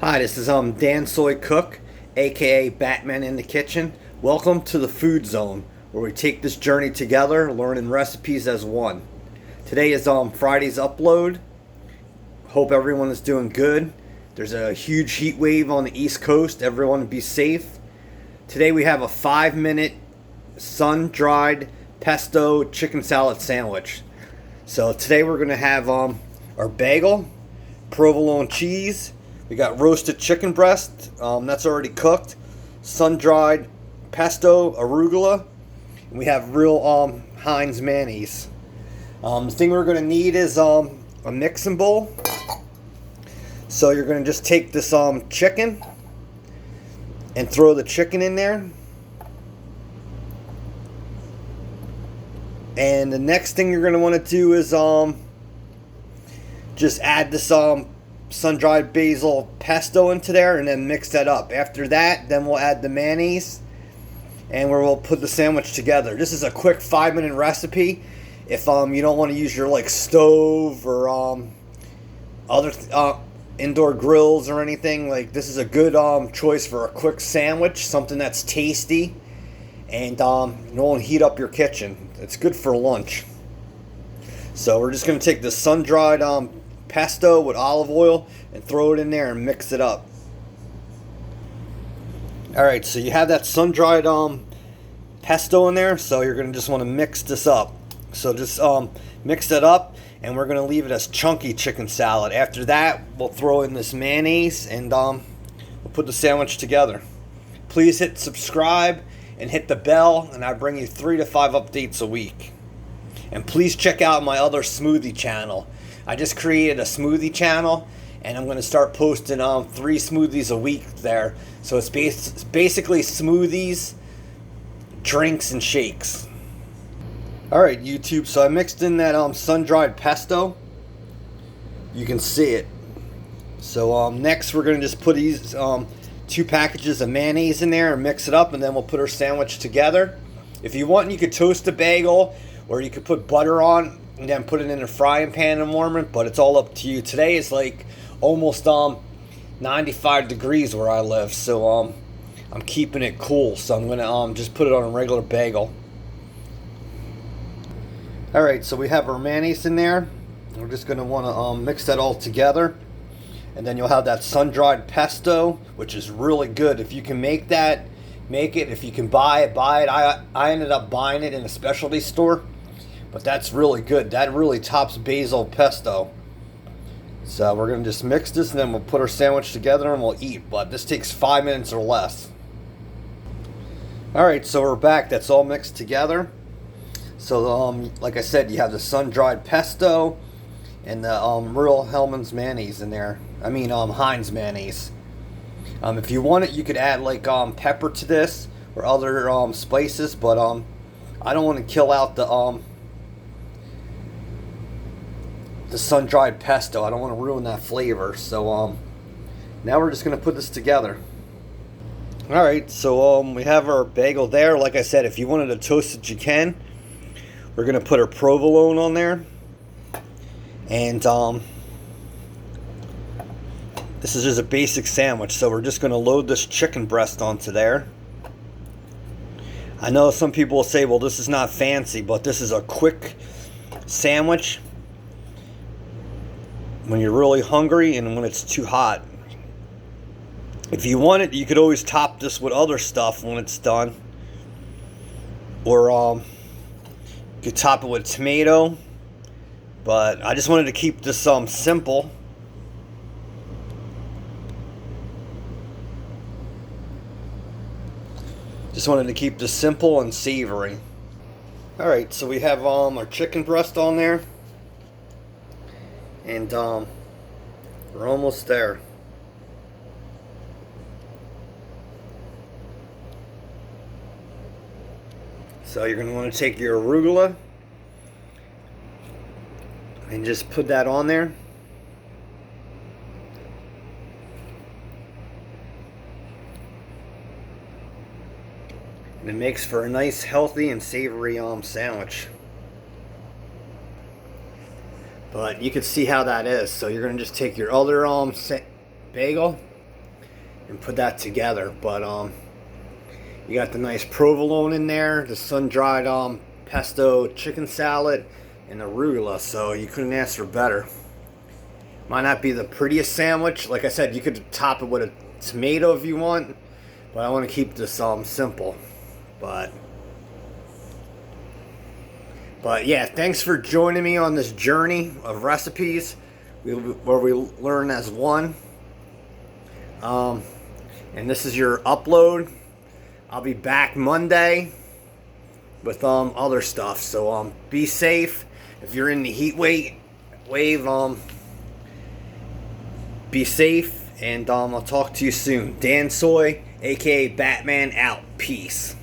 Hi, this is Dansoy Cook, aka Batman in the Kitchen. Welcome to the Food Zone, where we take this journey together, learning recipes as one. Today is Friday's upload. Hope everyone is doing good. There's a huge heat wave on the East Coast. Everyone be safe. Today we have a 5-minute sun-dried pesto chicken salad sandwich. So today we're gonna have our bagel, provolone cheese. We got roasted chicken breast, that's already cooked, sun-dried pesto, arugula, and we have real Heinz mayonnaise. The thing we're going to need is a mixing bowl. So you're going to just take this chicken and throw the chicken in there. And the next thing you're going to want to do is just add this sun-dried basil pesto into there and then mix that up. After that, then we'll add the mayonnaise and we'll put the sandwich together. This is a quick 5-minute recipe. If you don't want to use your stove or other indoor grills or anything, this is a good choice for a quick sandwich, something that's tasty and you won't heat up your kitchen. It's good for lunch. So we're just going to take the sun-dried pesto with olive oil and throw it in there and mix it up. Alright, so you have that sun-dried pesto in there, so you're going to just want to mix this up. So just mix that up and we're going to leave it as chunky chicken salad. After that, we'll throw in this mayonnaise and we'll put the sandwich together. Please hit subscribe and hit the bell, and I bring you 3 to 5 updates a week. And please check out my other smoothie channel. I just created a smoothie channel and I'm going to start posting 3 smoothies a week there. So it's basically smoothies, drinks, and shakes. Alright YouTube, so I mixed in that sun-dried pesto. You can see it. So next we're going to just put these 2 packages of mayonnaise in there and mix it up, and then we'll put our sandwich together. If you want, you could toast a bagel or you could put butter on and then put it in a frying pan and warm it, but it's all up to you. Today is almost 95 degrees where I live, so I'm keeping it cool, so I'm gonna just put it on a regular bagel. Alright, so we have our mayonnaise in there. We're just gonna want to mix that all together, and then you'll have that sun-dried pesto, which is really good. If you can make that, make it. If you can buy it, buy it. I ended up buying it in a specialty store, but that's really good. That really tops basil pesto. So we're going to just mix this and then we'll put our sandwich together and we'll eat. But this takes 5 minutes or less. Alright, so we're back. That's all mixed together. So like I said, you have the sun-dried pesto and the real Hellmann's mayonnaise in there. I mean Heinz mayonnaise. If you want it, you could add pepper to this or other spices, but I don't want to kill out the sun-dried pesto. I don't want to ruin that flavor. So now we're just going to put this together. Alright, so we have our bagel there. Like I said, if you wanted to toast it, you can. We're going to put our provolone on there. And this is just a basic sandwich, so we're just going to load this chicken breast onto there. I know some people will say, well, this is not fancy, but this is a quick sandwich when you're really hungry and when it's too hot. If you want it, you could always top this with other stuff when it's done. Or you could top it with tomato. But I just wanted to keep this simple. Just wanted to keep this simple and savory. Alright, so we have our chicken breast on there. And we're almost there. So you're going to want to take your arugula and just put that on there. And it makes for a nice, healthy, and savory sandwich. But you can see how that is. So you're going to just take your other bagel and put that together. But you got the nice provolone in there, the sun-dried pesto chicken salad, and arugula. So you couldn't ask for better. Might not be the prettiest sandwich. Like I said, you could top it with a tomato if you want, but I want to keep this simple. But yeah, thanks for joining me on this journey of recipes where we learn as one. And this is your upload. I'll be back Monday with other stuff. So be safe. If you're in the heat wave, be safe, and I'll talk to you soon. Dansoy, aka Batman, out. Peace.